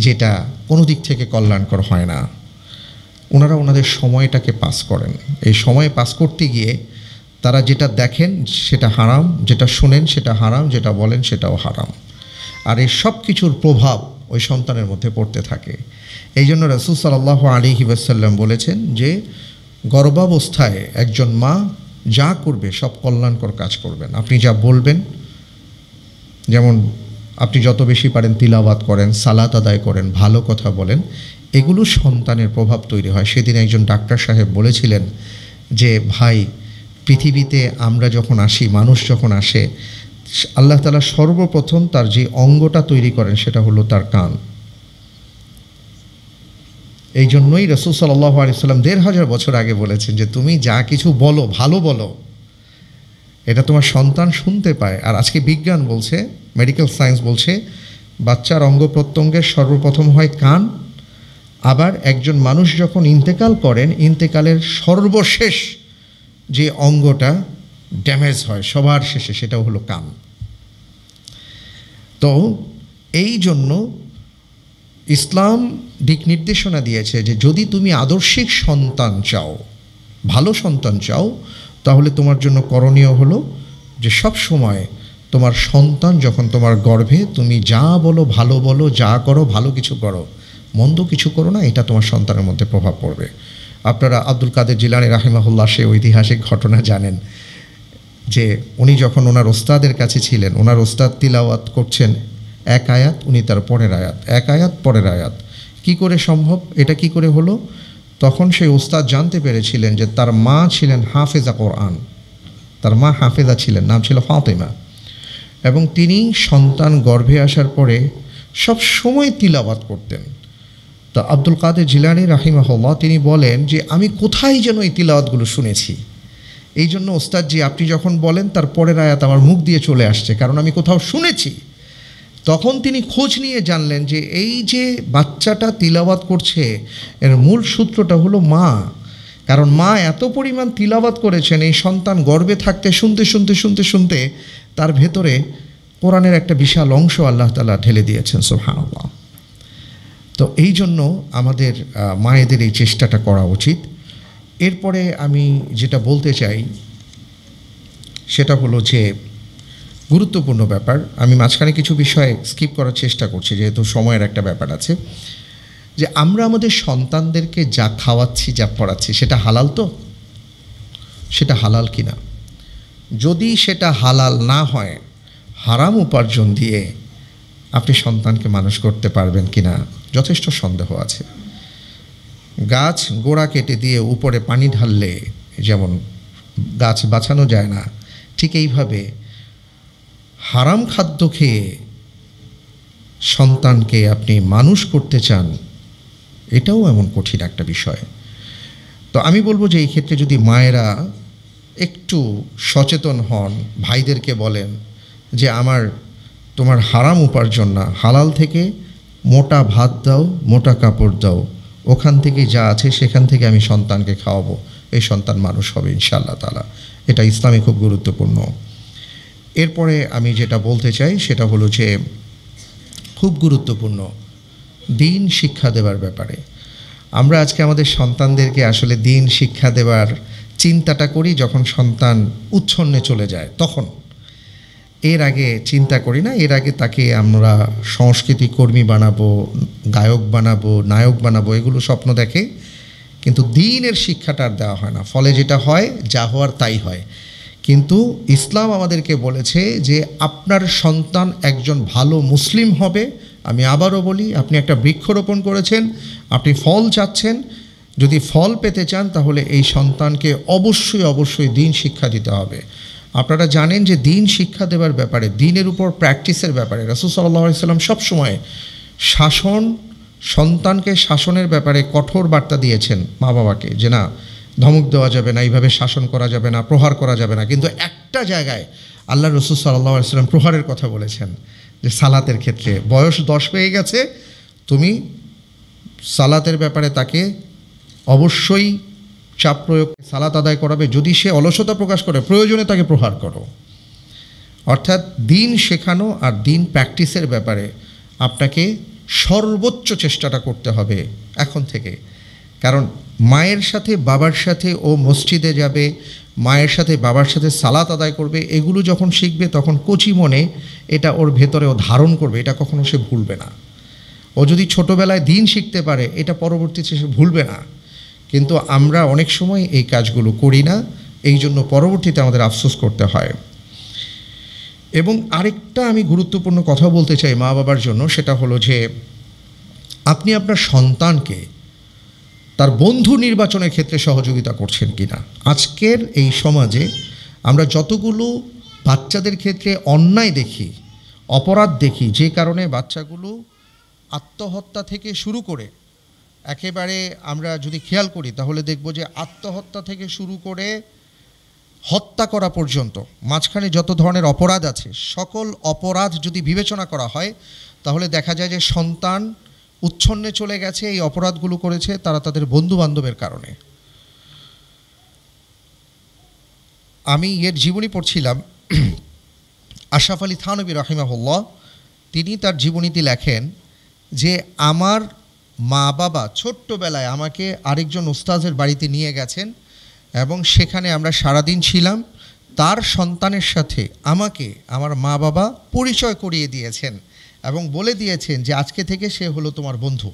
যেটা কোনো দিক থেকে কল্যাণকর হয় না। ওনারা ওনাদের সময়টাকে পাস করেন। এই সময় পাস করতে গিয়ে তারা যেটা দেখেন সেটা হারাম, যেটা শোনেন সেটা হারাম, যেটা বলেন সেটাও হারাম। আর এই সব কিছুর প্রভাব ওই সন্তানের মধ্যে পড়তে থাকে। এই জন্য রাসূল সাল্লাল্লাহু আলাইহি ওয়াসাল্লাম বলেছেন যে গর্ভাবস্থায় একজন মা যা করবে সব কল্যাণকর কাজ করবেন। আপনি যা বলবেন, যেমন আপনি যত বেশি পারেন তিলাওয়াত করেন, সালাত আদায় করেন, ভালো কথা বলেন, এগুলো সন্তানের প্রভাব তৈরি হয়। সেদিন একজন ডাক্তার সাহেব বলেছিলেন যে ভাই, পৃথিবীতে আমরা যখন আসি, মানুষ যখন আসে, আল্লাহ তাআলা সর্বপ্রথম তার যে অঙ্গটা তৈরি করেন সেটা হলো তার কান। এই জন্যই রাসূল সাল্লাল্লাহু আলাইহি ওয়াসাল্লাম ১৫০০ বছর আগে বলেছেন যে তুমি যা কিছু বলো ভালো বলো, এটা তোমার সন্তান শুনতে পায়। আর আজকে বিজ্ঞান বলছে, মেডিকেল সায়েন্স বলছে, বাচ্চার অঙ্গ প্রত্যঙ্গের সর্বপ্রথম হয় কান। আবার একজন মানুষ যখন ইন্তেকাল করেন, ইন্তেকালের সর্বশেষ যে অঙ্গটা ড্যামেজ হয় সবার শেষে সেটাও হলো কান। তো এই জন্য ইসলাম দিক নির্দেশনা দিয়েছে যে যদি তুমি আদর্শিক সন্তান চাও, ভালো সন্তান চাও, তাহলে তোমার জন্য করণীয় হলো যে সব সময় তোমার সন্তান যখন তোমার গর্ভে, তুমি যা বলো ভালো বলো, যা করো ভালো কিছু করো, মন্দ কিছু করো না, এটা তোমার সন্তানের মধ্যে প্রভাব পড়বে। আপনারা আব্দুল কাদের জিলানী রাহিমাহুল্লাহ সে ঐতিহাসিক ঘটনা জানেন যে উনি যখন ওনার ওস্তাদের কাছে ছিলেন, ওনার ওস্তাদ তিলাওয়াত করছেন এক আয়াত, উনি তার পরের আয়াত, এক আয়াত পরের আয়াত। কি করে সম্ভব? এটা কি করে হলো? তখন সেই ওস্তাদ জানতে পেরেছিলেন যে তার মা ছিলেন হাফেজা কোরআন, তার মা হাফেজা ছিলেন, নাম ছিল ফাতেমা, এবং তিনি সন্তান গর্ভে আসার পরে সব সময় তিলাওয়াত করতেন। তো আব্দুল কাদের জিলানী রাহিমাহুল্লাহ তিনি বলেন যে আমি কোথায় যেন এই তিলাওয়াতগুলো শুনেছি, এই জন্য ওস্তাদজি আপনি যখন বলেন তার পরের আয়াত আমার মুখ দিয়ে চলে আসছে, কারণ আমি কোথাও শুনেছি। তখন তিনি খোঁজ নিয়ে জানলেন যে এই যে বাচ্চাটা তিলাওয়াত করছে এর মূল সূত্রটা হলো মা, কারণ মা এত পরিমাণ তিলাওয়াত করেছেন, এই সন্তান গর্ভে থাকতে শুনতে শুনতে শুনতে শুনতে তার ভেতরে কোরআনের একটা বিশাল অংশ আল্লাহ তাআলা ঢেলে দিয়েছেন। সুবহানাল্লাহ। তো এই জন্য আমাদের মায়েদের এই চেষ্টাটা করা উচিত। এরপরে আমি যেটা বলতে চাই সেটা হলো যে গুরুত্বপূর্ণ ব্যাপার, আমি মাঝখানে কিছু বিষয় স্কিপ করার চেষ্টা করছি যেহেতু সময়ের একটা ব্যাপার আছে, যে আমরা আমাদের সন্তানদেরকে যা খাওয়াচ্ছি, যা পড়াচ্ছি সেটা হালাল তো? সেটা হালাল কি না? যদি সেটা হালাল না হয়, হারাম উপার্জন দিয়ে আপনি সন্তানকে মানুষ করতে পারবেন কি না যথেষ্ট সন্দেহ আছে। গাছ গোড়া কেটে দিয়ে উপরে পানি ঢাললে যেমন গাছ বাঁচানো যায় না, ঠিক এইভাবে হারাম খাদ্য খেয়ে সন্তানকে আপনি মানুষ করতে চান, এটাও এমন কঠিন একটা বিষয়। তো আমি বলবো যে এই ক্ষেত্রে যদি মায়েরা একটু সচেতন হন, ভাইদেরকে বলেন যে তোমার হারাম উপার্জন না, হালাল থেকে মোটা ভাত দাও, মোটা কাপড় দাও, ওখান থেকে যা আছে সেখান থেকে আমি সন্তানকে খাওয়াবো, এই সন্তান মানুষ হবে ইনশাআল্লাহ তাআলা। এটা ইসলামে খুব গুরুত্বপূর্ণ। এরপরে আমি যেটা বলতে চাই সেটা হলো যে খুব গুরুত্বপূর্ণ দিন শিক্ষা দেওয়ার ব্যাপারে। আমরা আজকে আমাদের সন্তানদেরকে আসলে দিন শিক্ষা দেওয়ার চিন্তাটা করি যখন সন্তান উচ্ছন্নে চলে যায়, তখন। এর আগে চিন্তা করি না। এর আগে তাকে আমরা সংস্কৃতি কর্মী বানাবো, গায়ক বানাবো, নায়ক বানাবো, এগুলো স্বপ্ন দেখে, কিন্তু দিনের শিক্ষাটা আর দেওয়া হয় না। ফলে যেটা হয়, যা হওয়ার তাই হয়। কিন্তু ইসলাম আমাদেরকে বলেছে যে আপনার সন্তান একজন ভালো মুসলিম হবে। আমি আবারও বলি, আপনি একটা বৃক্ষরোপণ করেছেন, আপনি ফল চাচ্ছেন, যদি ফল পেতে চান তাহলে এই সন্তানকে অবশ্যই অবশ্যই দিন শিক্ষা দিতে হবে। আপনারা জানেন যে দিন শিক্ষা দেওয়ার ব্যাপারে, দিনের উপর প্র্যাকটিসের ব্যাপারে রাসূল সাল্লাল্লাহু আলাইহি সাল্লাম সবসময় সন্তানকে শাসনের ব্যাপারে কঠোর বার্তা দিয়েছেন মা বাবাকে, যে না, ধমক দেওয়া যাবে না, এইভাবে শাসন করা যাবে না, প্রহার করা যাবে না। কিন্তু একটা জায়গায় আল্লাহ রাসূল সাল্লাল্লাহু আলাইহি সাল্লাম প্রহারের কথা বলেছেন, যে সালাতের ক্ষেত্রে বয়স 10 পেয়ে গেছে, তুমি সালাতের ব্যাপারে তাকে অবশ্যই চাপ প্রয়োগ সালাত আদায় করাবে। যদি সে অলসতা প্রকাশ করে, প্রয়োজনে তাকে প্রহার করো। অর্থাৎ দিন শেখানো আর দিন প্র্যাকটিসের ব্যাপারে আপনাকে সর্বোচ্চ চেষ্টাটা করতে হবে এখন থেকে। কারণ মায়ের সাথে বাবার সাথে ও মসজিদে যাবে, মায়ের সাথে বাবার সাথে সালাত আদায় করবে, এগুলো যখন শিখবে তখন কচি মনে এটা ওর ভেতরেও ধারণ করবে, এটা কখনো সে ভুলবে না। ও যদি ছোটোবেলায় দিন শিখতে পারে, এটা পরবর্তীতে সে ভুলবে না। কিন্তু আমরা অনেক সময় এই কাজগুলো করি না, এই জন্য পরবর্তীতে আমাদের আফসোস করতে হয়। এবং আরেকটা আমি গুরুত্বপূর্ণ কথা বলতে চাই মা বাবার জন্য, সেটা হলো যে আপনি আপনার সন্তানকে তার বন্ধু নির্বাচনের ক্ষেত্রে সহযোগিতা করছেন কি না। আজকের এই সমাজে আমরা যতগুলো বাচ্চাদের ক্ষেত্রে অন্যায় দেখি, অপরাধ দেখি, যে কারণে বাচ্চাগুলো আত্মহত্যা থেকে শুরু করে একেবারে আমরা যদি খেয়াল করি তাহলে দেখব যে আত্মহত্যা থেকে শুরু করে হত্যা করা পর্যন্ত মাঝখানে যত ধরনের অপরাধ আছে, সকল অপরাধ যদি বিবেচনা করা হয় তাহলে দেখা যায় যে সন্তান উচ্ছন্নে চলে গেছে, এই অপরাধগুলো করেছে তারা তাদের বন্ধু বান্ধবের কারণে। আমি এর জীবনী পড়ছিলাম, আশরাফ আলী থানভী রাহিমাহুল্লাহ, তিনি তার জীবনীতে লেখেন যে আমার মা বাবা ছোট্টবেলায় আমাকে আরেকজন উস্তাজের বাড়িতে নিয়ে গেছেন এবং সেখানে আমরা সারাদিন ছিলাম। তার সন্তানের সাথে আমাকে আমার মা বাবা পরিচয় করিয়ে দিয়েছেন এবং বলে দিয়েছেন যে আজকে থেকে সে হলো তোমার বন্ধু।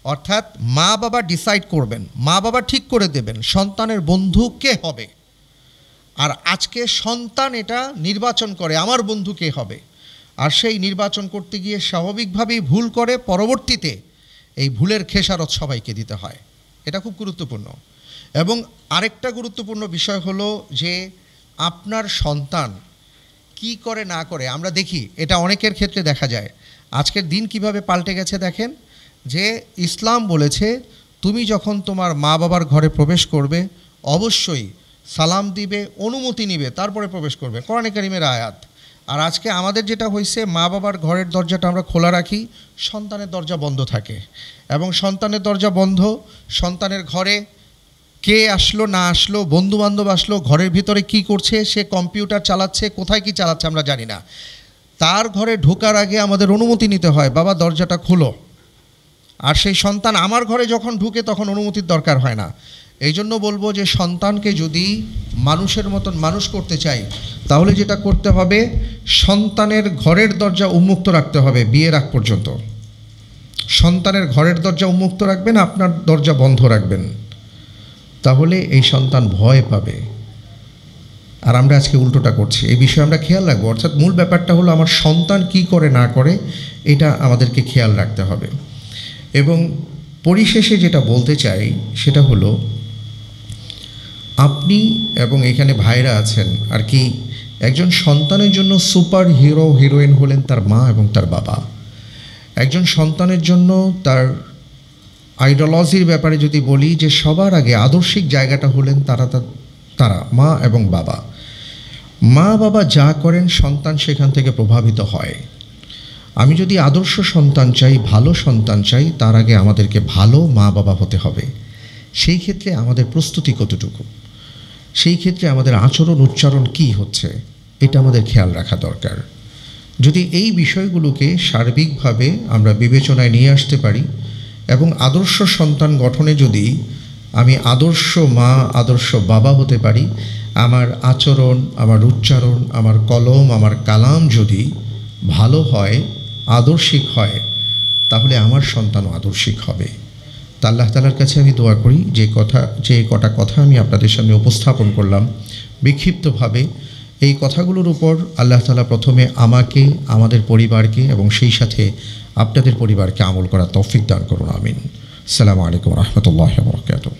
অর্থাৎ মা বাবা ডিসাইড করবেন, মা বাবা ঠিক করে দেবেন সন্তানের বন্ধু কে হবে, আর আজকে সন্তান এটা নির্বাচন করে আমার বন্ধু কে হবে। আর সেই নির্বাচন করতে গিয়ে স্বাভাবিকভাবেই ভুল করে, পরবর্তীতে এই ভুলের খেসারত সবাইকে দিতে হয়। এটা খুব গুরুত্বপূর্ণ। এবং আরেকটা গুরুত্বপূর্ণ বিষয় হলো যে আপনার সন্তান কি করে না করে, আমরা দেখি এটা অনেকের ক্ষেত্রে দেখা যায়। আজকের দিন কিভাবে পাল্টে গেছে দেখেন, যে ইসলাম বলেছে তুমি যখন তোমার মা বাবার ঘরে প্রবেশ করবে অবশ্যই সালাম দিবে, অনুমতি নিবে, তারপরে প্রবেশ করবে, কোরআনে কারিমের আয়াত। আর আজকে আমাদের যেটা হয়েছে, মা বাবার ঘরের দরজাটা আমরা খোলা রাখি, সন্তানের দরজা বন্ধ থাকে। এবং সন্তানের দরজা বন্ধ, সন্তানের ঘরে কে আসলো না আসলো, বন্ধুবান্ধব আসলো, ঘরের ভিতরে কি করছে, সে কম্পিউটার চালাচ্ছে, কোথায় কি চালাচ্ছে আমরা জানি না। তার ঘরে ঢোকার আগে আমাদের অনুমতি নিতে হয়, বাবা দরজাটা খুলো। আর সেই সন্তান আমার ঘরে যখন ঢুকে তখন অনুমতির দরকার হয় না। এই জন্য বলবো যে সন্তানকে যদি মানুষের মতন মানুষ করতে চাই তাহলে যেটা করতে হবে, সন্তানের ঘরের দরজা উন্মুক্ত রাখতে হবে বিয়ের আগ পর্যন্ত। সন্তানের ঘরের দরজা উন্মুক্ত রাখবেন, আপনার দরজা বন্ধ রাখবেন, তাহলে এই সন্তান ভয় পাবে। আর আমরা আজকে উল্টোটা করছি, এই বিষয়ে আমরা খেয়াল রাখবো। অর্থাৎ মূল ব্যাপারটা হলো আমার সন্তান কি করে না করে, এটা আমাদেরকে খেয়াল রাখতে হবে। এবং পরিশেষে যেটা বলতে চাই সেটা হলো আপনি এবং এখানে ভাইরা আছেন আর কি, একজন সন্তানের জন্য সুপার হিরো হিরোইন হলেন তার মা এবং তার বাবা। একজন সন্তানের জন্য তার আইডিওলজির ব্যাপারে যদি বলি, যে সবার আগে আদর্শিক জায়গাটা হলেন তারা মা এবং বাবা। মা বাবা যা করেন সন্তান সেখান থেকে প্রভাবিত হয়। আমি যদি আদর্শ সন্তান চাই, ভালো সন্তান চাই, তার আগে আমাদেরকে ভালো মা বাবা হতে হবে। সেই ক্ষেত্রে আমাদের প্রস্তুতি কতটুকু, সেই ক্ষেত্রে আমাদের আচরণ উচ্চারণ কী হচ্ছে, এটা আমাদের খেয়াল রাখা দরকার। যদি এই বিষয়গুলোকে সার্বিকভাবে আমরা বিবেচনায় নিয়ে আসতে পারি এবং আদর্শ সন্তান গঠনে যদি আমি আদর্শ মা আদর্শ বাবা হতে পারি, আমার আচরণ, আমার উচ্চারণ, আমার কলম, আমার কালাম যদি ভালো হয়, আদর্শিক হয়, তাহলে আমার সন্তানও আদর্শিক হবে। তা আল্লাহ তাআলার কাছে আমি দোয়া করি যে কটা কথা আমি আপনাদের সামনে উপস্থাপন করলাম বিক্ষিপ্তভাবে, এই কথাগুলোর উপর আল্লাহ তাআলা প্রথমে আমাকে, আমাদের পরিবারকে এবং সেই সাথে আপনাদের পরিবারকে আমল করার তৌফিক দান করুন। আমিন। আসসালামু আলাইকুম ওয়া রাহমাতুল্লাহি ওয়া বারাকাতুহু।